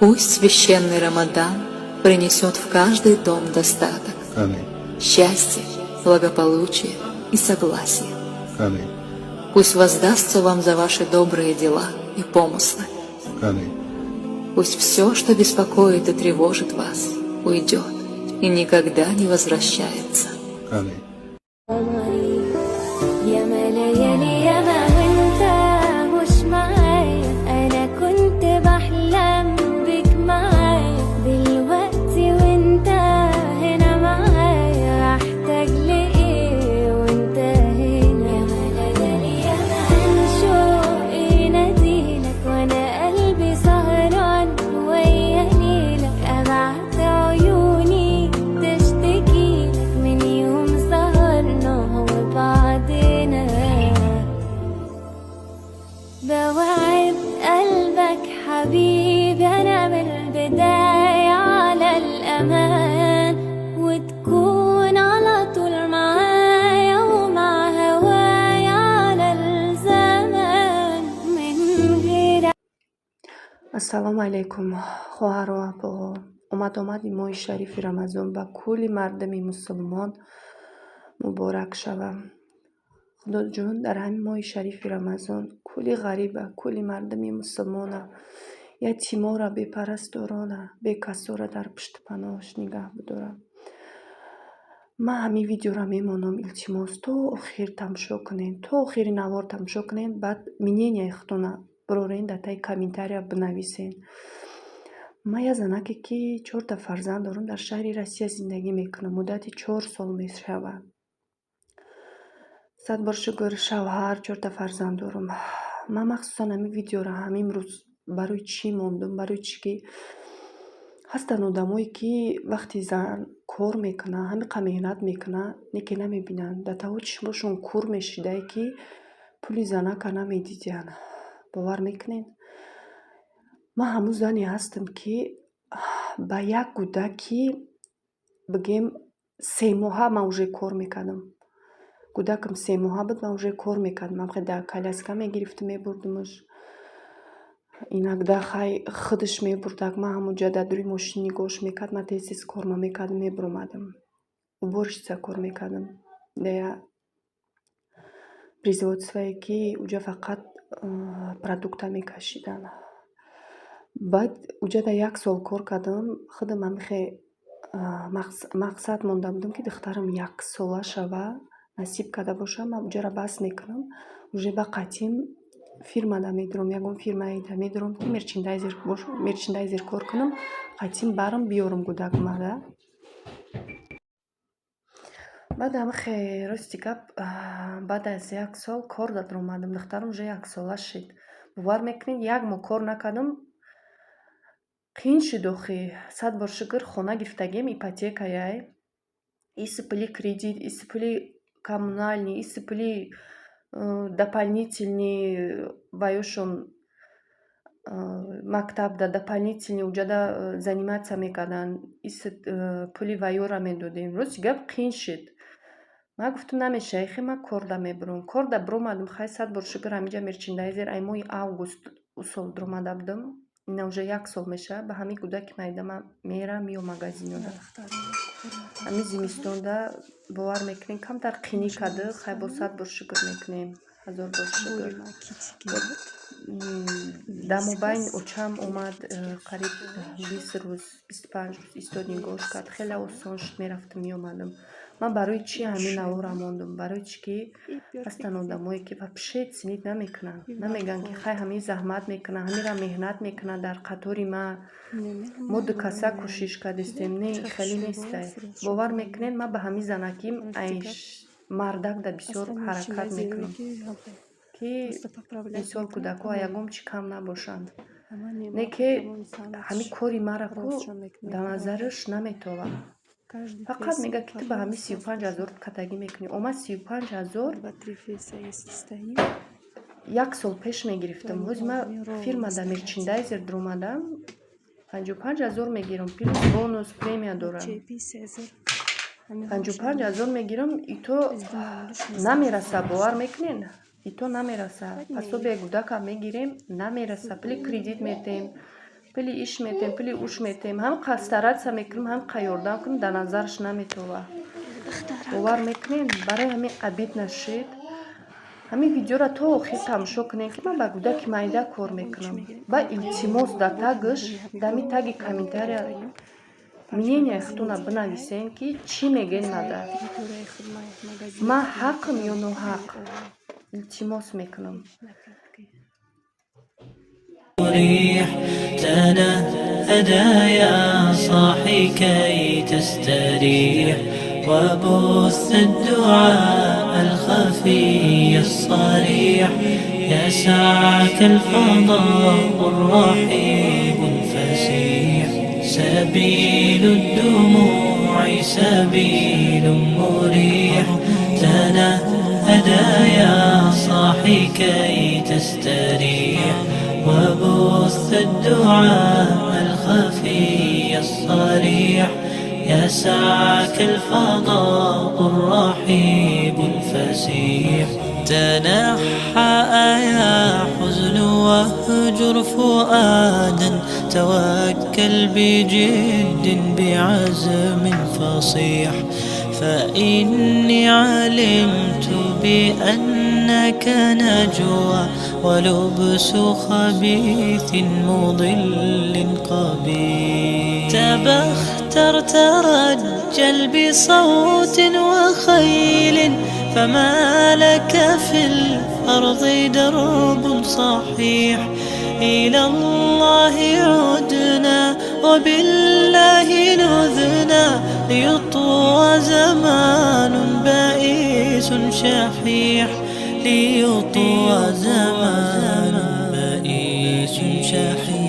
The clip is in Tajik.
Пусть священный Рамадан принесет в каждый дом достаток, Аминь. счастье, благополучие и согласие. Аминь. Пусть воздастся вам за ваши добрые дела и помыслы. Аминь. Пусть все, что беспокоит и тревожит вас, уйдет и никогда не возвращается. Аминь. ياما ليالي ياما وانت مش معايا انا كنت بحلم بك معايا دلوقتي وانت هنا معايا احتاج لايه وانت هنا ياما ليالي ياما عن شوقي ناديلك وانا قلبي سهران ويا ليلك ابعت عيوني تشتكيلك من يوم سهرنا وبعدنا بوعد قلبك حبيبي أنا من البداية على الأمان وتكون على طول معايا ومع هوايا على الزمان من غير ассалому алайкум хоҳару апоҳо. омади моҳи шарифи рамазон ба кулли мардами мусулмон муборак шава. худоҷон дар ҳамин моҳи шарифи рамазон кулли ғариба, кулли мардами мусулмона, ятимора, бепарасторона, бекасора дар пушти паноҳаш нигаҳ бидора. ман ҳамин видеоро мемонам, илтимос то охир тамошо кунед, то охири навор тамошо кунед, баъд мненияи худтона бирорен дар таи комментария бинависен. ман як занаке ки 4 фарзанд дорам, дар шаҳри Россия зиндагӣ мекунам, муддати 4 сол мешавад. сад бор шукр, шавҳар, 4 фарзанд дорам. ман махсусан ҳамин видеоро ҳамин рӯз барои чӣ мондум, барои чӣ ки ҳастанд одамое ки вақти зан кор мекунад, ҳамиқа меҳнат мекунад, неки намебинанд. дар тавои чишмошон кур мешидае ки пули занака намедидиянд. бовар мекунед? ман ҳамун зане ҳастам ки ба як кӯдаки бигем 3 моҳа ман уже кор мекардам. кӯдакам 3 моҳа буд, ман уже кор мекардам. ман да коляска мегирифтам, мебурдимаш. иногда хай худаш мебурдак, ман ҳамунҷа дар дури мошин нигоҳш мекард, ман тез тез кор мекардам, мебуромадам. уборщица кор мекардам. дар производствое ки уҷа фақат продукта мекашиданд. баъд уҷа дар 1 сол кор кардам. худам ҳамихе мақсад монда будам ки духтарам 1 сола шава, насиб карда боша, ман уҷаро бас мекунам. уже ба қатъим фирмада медурам, ягон фирмаеда медурам ки мерчендайзер кор кунам, қатъим барам биёрам кӯдакмада. баъд ҳамихе рости гап баъд аз 1 сол кор даромадам. духтарам уже 1 сола шид. бовар мекунед, 1 моҳ кор накардам, қиин шуд охи. сад бор шукр, хона гирифтагием ипотекаяй. иси пули кредит, иси пули коммунальный, иси пули дополнительный ваёшон мактабда дополнительный уҷада заниматься мекарданд, иси пули ваёра медодем. рости гап қиин шуд. ман гуфтам намешавад, хе ман корда мебурам. корда биромадам, хай сад бор шукр ҳаминҷа мерчендайзер ай моҳи август усол биромада будам. ина уже 1 сол мешавад. ба ҳамин кӯдаки майда ман мерам ё магазинода. ҳамин зимистонда бовар мекунем камтар қинӣ карда, хай бо сад бор шукр мекунем, 1000 бор шукр. дар мобайн очам омад, қариб 20 рӯз, 25 рӯз истодингоҳш кард. хеле осон шуд, мерафтам меомадам. ман барои чӣ ҳамин навора мондам? барои чӣ ки ҳастанд одамое ки вообще цинит намекунанд, намегӯянд ки хай ҳамин заҳмат мекунад, ҳаминро меҳнат мекунад дар қатори ма мо ду каса кӯшиш кардистем. не, хеле нестай. бовар мекунед, ман ба ҳамин занаким айш мардакда бисёр ҳаракат мекунам ки бисёр кӯдакҳо ягон чӣ кам набошанд. не ки ҳамин кори маро ку дар назараш наметовад. фақат мега ки ту ба ҳамин 35 000 катагӣ мекунӣ. омад 35 000 1 сол пеш мегирифтам. ҳози ман фирмада мерчендайзер диромадам, 55 000 мегирам, плюс бонус премия дорам. 55 000 мегирам, ито намераса. бовар мекунед? ито намераса. пособие кӯдака мегирем, намераса. пули кредит метем, пили иш метем, пили уш метем, ҳам старатся мекунем, ҳам ёрдам кунем, дар назараш наметова. бовар мекунем, барои ҳамин абид нашид. ҳамин видеоро то охир тамошо кунем, ки ман ба кӯдаки майда кор мекунам. Ба илтимос дар тагаш, дами таги комментария мнение хутуна бинависен, ки чӣ мегӯед мадар. ман ҳақм ё ноҳақ? илтимос мекунам. تنهدى يا صاحي كي تستريح وبث الدعاء الخفي الصريح يسعك الفضاء الرحيب الفسيح سبيل الدموع سبيل مريح تنهدى يا صاحي كي تستريح وبث الدعاء الخفي الصريح يسعك الفضاء الرحيب الفسيح تنحى يا حزن واهجر فؤادا توكل بجد بعزم فصيح فإني علمت بأنك نجوى ولبس خبيث مضل قبيح تبختر ترجل بصوت وخيل فما لك في الأرض درب صحيح إلى الله عدنا وبالله نذنا ليطوى زمان بائس شحيح ليطوى زمان بائس شحيح